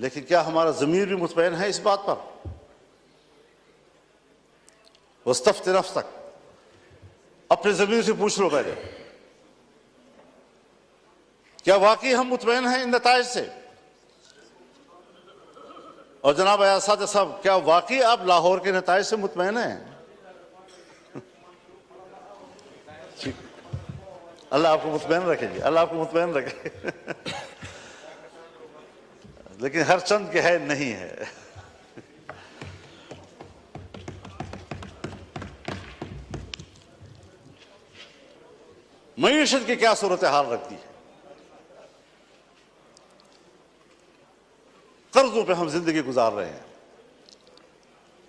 लेकिन क्या हमारा ज़मीर भी मुतमईन है इस बात पर? वस्तफ्ति नफ्सक, अपने ज़मीर से पूछ लो पहले, क्या वाकई हम मुतमईन हैं इन नताइज से? और जनाब अयाज़ साहब, क्या वाकई आप लाहौर के नताइज से मुतमईन हैं? अल्लाह आपको मुतमईन रखे जी, अल्लाह आपको मुतमईन रखे। लेकिन हर चंद के है नहीं है। मईशत की क्या सूरत हाल रखती है? कर्जों पे हम जिंदगी गुजार रहे हैं,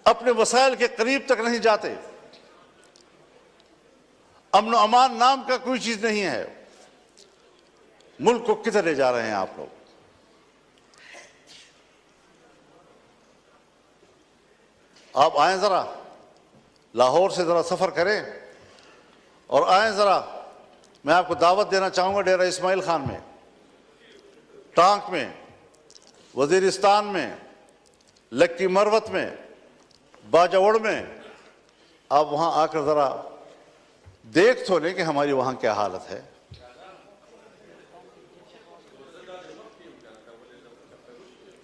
अपने वसाइल के करीब तक नहीं जाते, अमन अमान नाम का कोई चीज नहीं है। मुल्क को किधर ले जा रहे हैं आप लोग? आप आए जरा, लाहौर से जरा सफर करें और आए जरा, मैं आपको दावत देना चाहूंगा डेरा इस्माइल खान में, टांक में, वजीरिस्तान में, लक्की मरवत में, बाजावड़ में। आप वहां आकर जरा देख तो लें कि हमारी वहां क्या हालत है।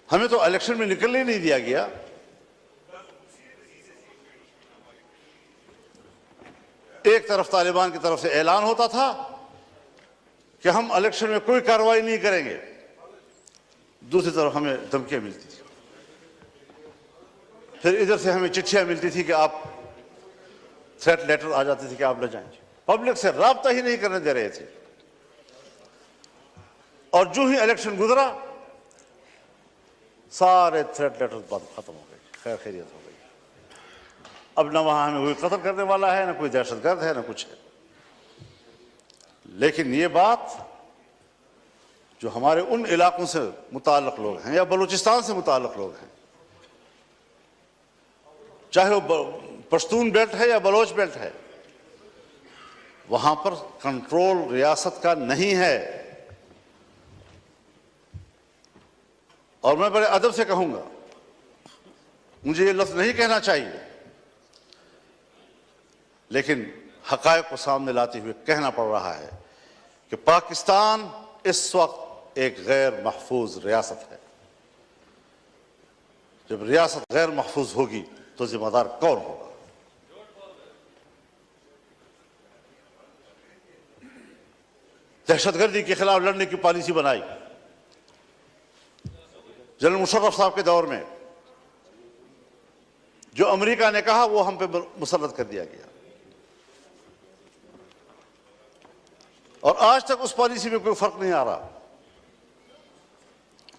हमें तो इलेक्शन में निकलने नहीं दिया गया। एक तरफ तालिबान की तरफ से ऐलान होता था कि हम इलेक्शन में कोई कार्रवाई नहीं करेंगे, दूसरी तरफ हमें धमकियां मिलती थी। फिर इधर से हमें चिट्ठियां मिलती थी कि आप, थ्रेट लेटर आ जाती थी कि आप न जाएं। पब्लिक से राब्ता ही नहीं करने दे रहे थे। और जो ही इलेक्शन गुजरा, सारे थ्रेट लेटर बंद, खत्म हो गए, खैर खैरियत हो गई। अब न वहां हमें कोई कत्ल करने वाला है, न कोई दहशतगर्द है, न कुछ है। लेकिन ये बात जो हमारे उन इलाकों से मुताल्लिक लोग हैं या बलूचिस्तान से मुताल्लिक लोग हैं, चाहे वो पश्तून बेल्ट है या बलोच बेल्ट है, वहां पर कंट्रोल रियासत का नहीं है। और मैं बड़े अदब से कहूंगा, मुझे ये लफ्ज नहीं कहना चाहिए, लेकिन हकायक को सामने लाते हुए कहना पड़ रहा है कि पाकिस्तान इस वक्त एक गैर महफूज रियासत है। जब रियासत गैर महफूज होगी तो जिम्मेदार कौन होगा? दहशतगर्दी के खिलाफ लड़ने की पॉलिसी बनाई जनरल मुशर्रफ साहब के दौर में। जो अमेरिका ने कहा वो हम पे मुसल्लत कर दिया गया, और आज तक उस पॉलिसी में कोई फर्क नहीं आ रहा।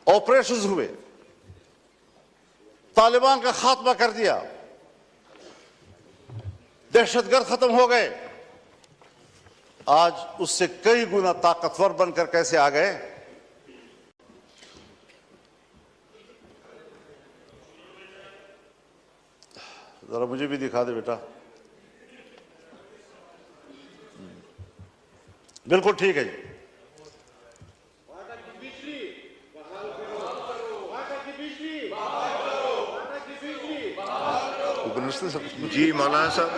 ऑपरेशंस हुए, तालिबान का खात्मा कर दिया, दहशतगर्द खत्म हो गए। आज उससे कई गुना ताकतवर बनकर कैसे आ गए? जरा मुझे भी दिखा दे बेटा। बिल्कुल ठीक है जी। जी मौलाना साहब,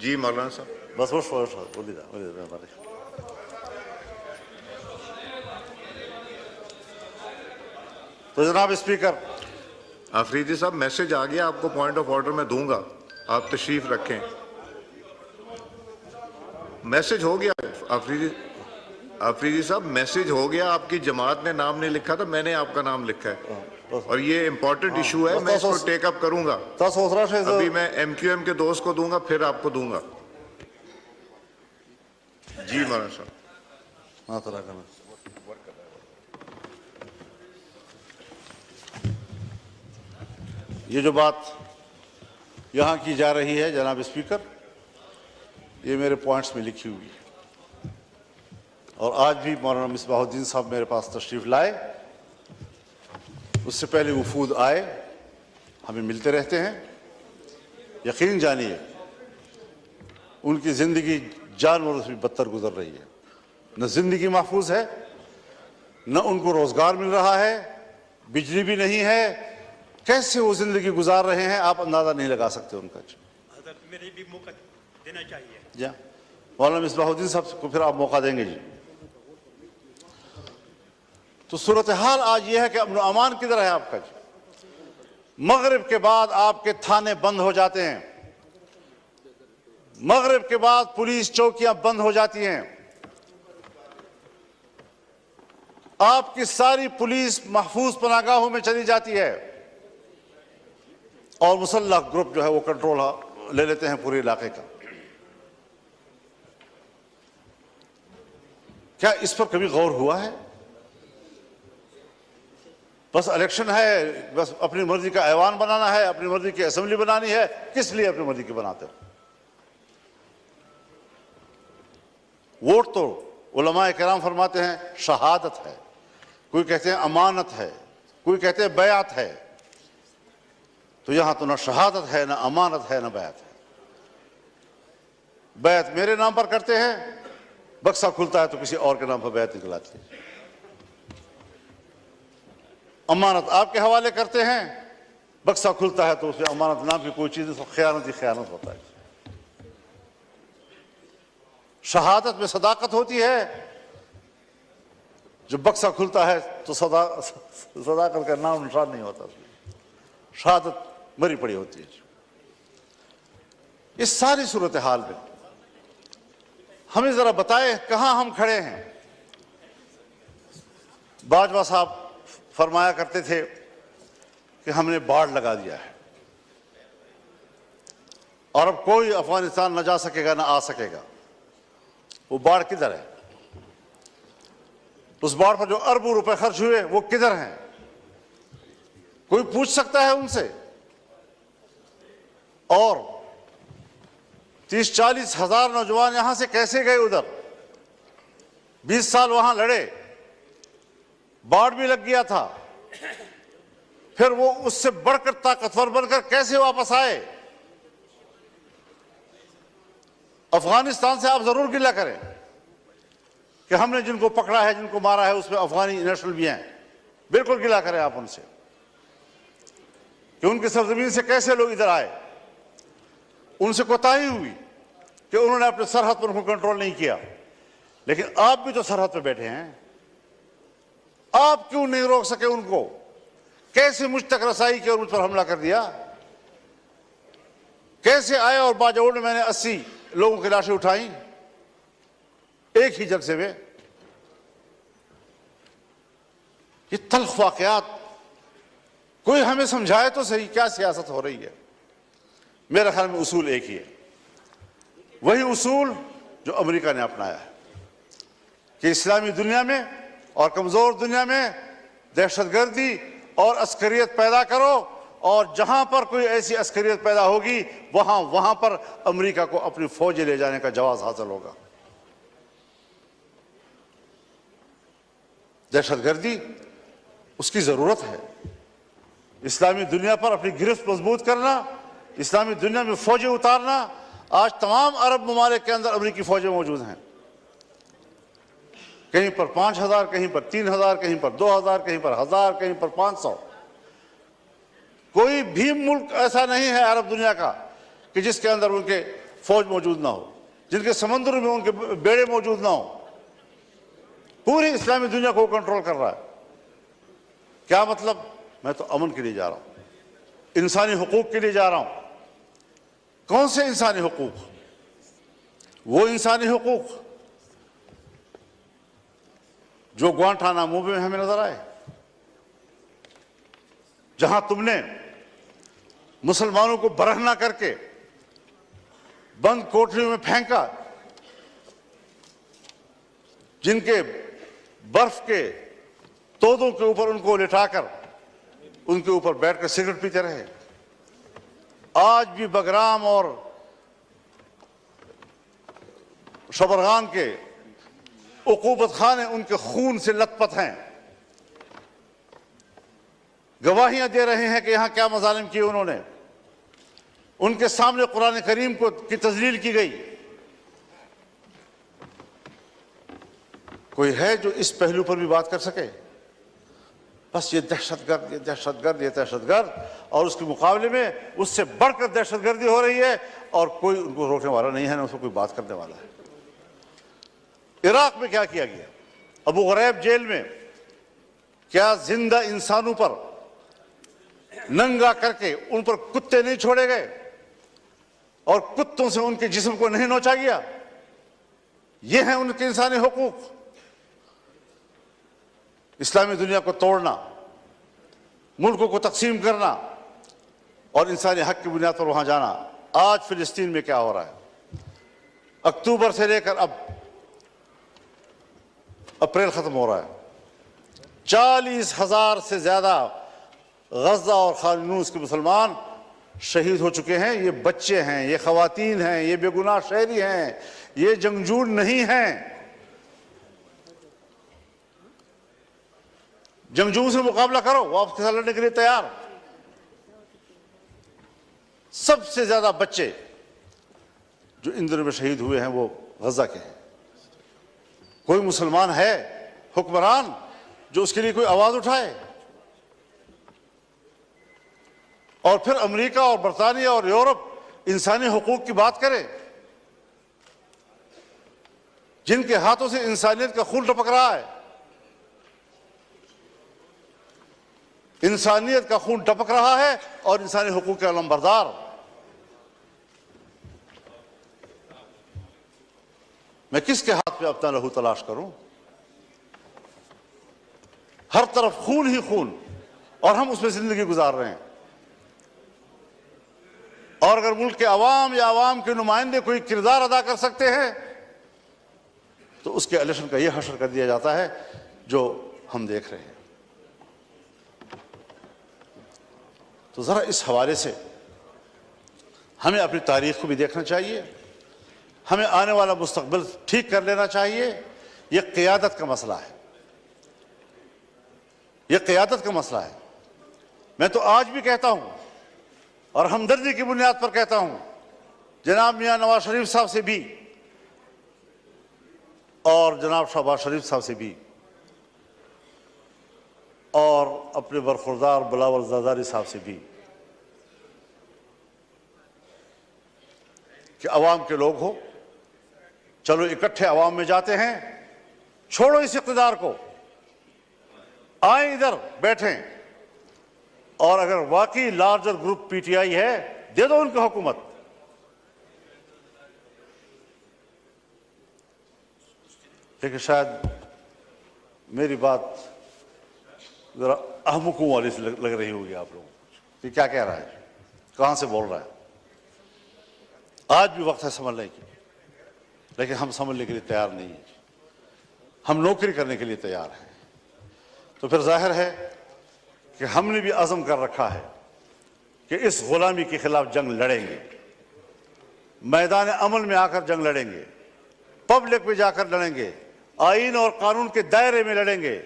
जी मौलाना साहब, बस बोलिए हमारे। तो जनाब स्पीकर, आफरीदी साहब मैसेज आ गया, आपको पॉइंट ऑफ ऑर्डर में दूंगा, आप तशरीफ रखें। मैसेज हो गया आफरीदी साहब, मैसेज हो गया। आपकी जमात ने नाम नहीं लिखा था, मैंने आपका नाम लिखा है, और ये इंपॉर्टेंट इशू है। मैं इसको टेकअप करूंगा। अभी मैं MQM के दोस्त को दूंगा, फिर आपको दूंगा। जी मौलाना साहब। ये जो बात यहां की जा रही है जनाब स्पीकर, ये मेरे पॉइंट्स में लिखी हुई है, और आज भी मौलाना मिसबाहुद्दीन साहब मेरे पास तशरीफ लाए, उससे पहले वफूद आए, हमें मिलते रहते हैं। यकीन जानिए उनकी ज़िंदगी जानवरों से भी बदतर गुजर रही है। न ज़िंदगी महफूज है, न उनको रोज़गार मिल रहा है, बिजली भी नहीं है, कैसे वो जिंदगी गुजार रहे हैं आप अंदाजा नहीं लगा सकते उनका। मेरे भी मौका देना चाहिए। जी मौलाना मिसबाहुद्दीन साहब को फिर आप मौका देंगे जी। तो सूरत हाल आज ये है कि अमन अमान किधर है आपका जी। मगरिब के बाद आपके थाने बंद हो जाते हैं, मगरिब के बाद पुलिस चौकियां बंद हो जाती हैं, आपकी सारी पुलिस महफूज पनाहगाहों में चली जाती है और मुसल्लह ग्रुप जो है वो कंट्रोल ले लेते हैं पूरे इलाके का। क्या इस पर कभी गौर हुआ है? बस इलेक्शन है, बस अपनी मर्जी का ऐवान बनाना है, अपनी मर्जी की असेंबली बनानी है। किस लिए अपनी मर्जी की बनाते हो? वोट तो उलमाए किराम फरमाते हैं शहादत है, कोई कहते हैं अमानत है, कोई कहते हैं बैत है। तो यहां तो ना शहादत है, ना अमानत है, ना बैत है। बैत मेरे नाम पर करते हैं, बक्सा खुलता है तो किसी और के नाम पर बैत निकलाती है। अमानत आपके हवाले करते हैं, बक्सा खुलता है तो उसमें अमानत नाम की कोई चीज, तो खयानत ही खयानत होता है। शहादत में सदाकत होती है, जब बक्सा खुलता है तो सदाकत का नाम निशान नहीं होता, शहादत मरी पड़ी होती है। इस सारी सूरत हाल में हमें जरा बताए कहां हम खड़े हैं। बाजवा साहब फरमाया करते थे कि हमने बाढ़ लगा दिया है और अब कोई अफगानिस्तान न जा सकेगा न आ सकेगा। वो बाढ़ किधर है? उस बाढ़ पर जो अरबों रुपए खर्च हुए वो किधर हैं? कोई पूछ सकता है उनसे? और 30-40 हजार नौजवान यहां से कैसे गए उधर? 20 साल वहां लड़े, बाढ़ भी लग गया था, फिर वो उससे बढ़कर ताकतवर बनकर कैसे वापस आए? अफगानिस्तान से आप जरूर गिला करें कि हमने जिनको पकड़ा है, जिनको मारा है, उसमें अफगानी नेशनल भी हैं। बिल्कुल गिला करें आप उनसे कि उनकी सरजमीन से कैसे लोग इधर आए। उनसे कोताही हुई कि उन्होंने अपने सरहद पर उनको कंट्रोल नहीं किया, लेकिन आप भी तो सरहद पर बैठे हैं, आप क्यों नहीं रोक सके उनको? कैसे मुझ तक रसाई की और मुझ पर हमला कर दिया? कैसे आए और बाजौड़ में मैंने 80 लोगों की लाशें उठाई एक ही जलसे में? ये तल्ख वाकयात कोई हमें समझाए तो सही, क्या सियासत हो रही है? मेरे ख्याल में उसूल एक ही है, वही उसूल जो अमेरिका ने अपनाया है कि इस्लामी दुनिया में और कमजोर दुनिया में दहशतगर्दी और अस्करियत पैदा करो, और जहां पर कोई ऐसी अस्करियत पैदा होगी वहां पर अमेरिका को अपनी फौजें ले जाने का जवाब हासिल होगा। दहशतगर्दी उसकी जरूरत है। इस्लामी दुनिया पर अपनी गिरफ्त मजबूत करना, इस्लामी दुनिया में फौजें उतारना। आज तमाम अरब ममालिक के अंदर अमेरिकी फौजें मौजूद हैं, कहीं पर 5000, कहीं पर 3000, कहीं पर 2000, कहीं पर 1000, कहीं पर 500। कोई भी मुल्क ऐसा नहीं है अरब दुनिया का कि जिसके अंदर उनके फौज मौजूद ना हो, जिनके समंदर में उनके बेड़े मौजूद ना हो। पूरी इस्लामी दुनिया को कंट्रोल कर रहा है। क्या मतलब? मैं तो अमन के लिए जा रहा हूं, इंसानी हुकूक के लिए जा रहा हूं। कौन से इंसानी हुकूक? वो इंसानी हुकूक जो ग्वांटानामो में हमें नजर आए, जहां तुमने मुसलमानों को बरहना करके बंद कोठरियों में फेंका, जिनके बर्फ के तोदों के ऊपर उनको लिटाकर उनके ऊपर बैठकर सिगरेट पीते रहे। आज भी बगराम और शबरगान के उकूबत खाने उनके खून से लथपथ हैं। गवाहियां दे रहे हैं कि यहां क्या मजालिम किए उन्होंने। उनके सामने कुरान करीम को की तजलील की गई। कोई है जो इस पहलू पर भी बात कर सके? बस ये दहशतगर्द, ये दहशतगर्द, ये दहशतगर्द, और उसके मुकाबले में उससे बढ़कर दहशतगर्दी हो रही है और कोई उनको रोकने वाला नहीं है, ना उसको कोई बात करने वाला है। इराक में क्या किया गया? अबू गरैब जेल में क्या जिंदा इंसानों पर नंगा करके उन पर कुत्ते नहीं छोड़े गए और कुत्तों से उनके जिस्म को नहीं नोचा गया? ये हैं उनके इंसानी हुकूक। इस्लामी दुनिया को तोड़ना, मुल्कों को तकसीम करना और इंसानी हक की बुनियाद पर वहां जाना। आज फिलिस्तीन में क्या हो रहा है? अक्टूबर से लेकर अब अप्रैल खत्म हो रहा है, 40,000 से ज्यादा गजा और खान यूनुस के मुसलमान शहीद हो चुके हैं। ये बच्चे हैं, ये खवातीन हैं, ये बेगुनाह शहरी हैं, ये जंगजू नहीं हैं। जंगजू से मुकाबला करो, वो आपके साथ लड़ने के लिए तैयार। सबसे ज्यादा बच्चे जो इन दिनों में शहीद हुए हैं वो गजा के हैं। कोई मुसलमान है हुक्मरान जो उसके लिए कोई आवाज उठाए? और फिर अमेरिका और बरतानिया और यूरोप इंसानी हुकूक की बात करे, जिनके हाथों से इंसानियत का खून टपक रहा है। इंसानियत का खून टपक रहा है और इंसानी हुकूक के अलमबरदार। मैं किसके हाथ में अपना लहू तलाश करूं? हर तरफ खून ही खून और हम उसमें जिंदगी गुजार रहे हैं। और अगर मुल्क के अवाम या अवाम के नुमाइंदे कोई किरदार अदा कर सकते हैं तो उसके इलेक्शन का यह हशर कर दिया जाता है जो हम देख रहे हैं। तो जरा इस हवाले से हमें अपनी तारीख को भी देखना चाहिए, हमें आने वाला मुस्तकबिल ठीक कर लेना चाहिए। यह क़ियादत का मसला है, यह क़ियादत का मसला है। मैं तो आज भी कहता हूं और हमदर्दी की बुनियाद पर कहता हूं, जनाब मियां नवाज शरीफ साहब से भी और जनाब शहबाज शरीफ साहब से भी और अपने बरखुरदार बिलावल ज़रदारी साहब से भी कि अवाम के लोग हो, चलो इकट्ठे अवाम में जाते हैं, छोड़ो इस इक़्तिदार को, आए इधर बैठें और अगर वाकई लार्जर ग्रुप पीटीआई है दे दो उनको हुकूमत। लेकिन शायद मेरी बात जरा अहमुकों वाली से लग रही होगी आप लोगों को कि क्या कह रहा है, कहां से बोल रहा है। आज भी वक्त है समझने की, लेकिन हम समझने के लिए तैयार नहीं है, हम नौकरी करने के लिए तैयार हैं। तो फिर जाहिर है कि हमने भी अज़म कर रखा है कि इस गुलामी के खिलाफ जंग लड़ेंगे, मैदान अमल में आकर जंग लड़ेंगे, पब्लिक में जाकर लड़ेंगे, आईन और कानून के दायरे में लड़ेंगे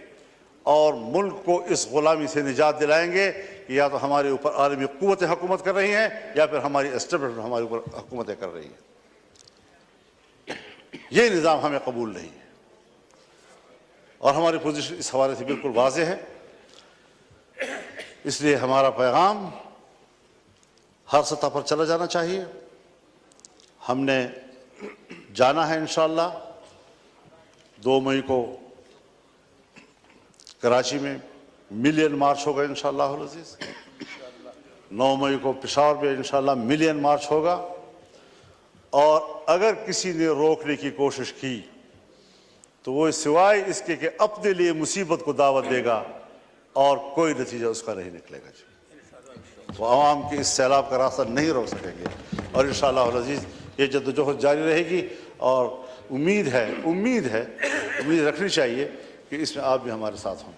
और मुल्क को इस गुलामी से निजात दिलाएंगे कि या तो हमारे ऊपर आलमी कुव्वतें हुकूमत कर रही हैं या फिर हमारी एस्टेब्लिशमेंट हमारे ऊपर हुकूमतें कर रही है। ये निज़ाम हमें कबूल नहीं है और हमारी पोजीशन इस हवाले से बिल्कुल वाज़ेह है। इसलिए हमारा पैगाम हर सतह पर चला जाना चाहिए। हमने जाना है इंशाअल्लाह 2 मई को कराची में मिलियन मार्च होगा इंशाअल्लाह अज़ीज़, 9 मई को पेशावर में इंशाअल्लाह मिलियन मार्च होगा। और अगर किसी ने रोकने की कोशिश की तो वो सिवाय इसके कि अपने लिए मुसीबत को दावत देगा और कोई नतीजा उसका नहीं निकलेगा। वो आवाम के इस सैलाब का रास्ता नहीं रोक सकेंगे और इंशाअल्लाह अज़ीज़ ये जद्दोजहद जारी रहेगी। और उम्मीद रखनी चाहिए कि इसमें आप भी हमारे साथ हों।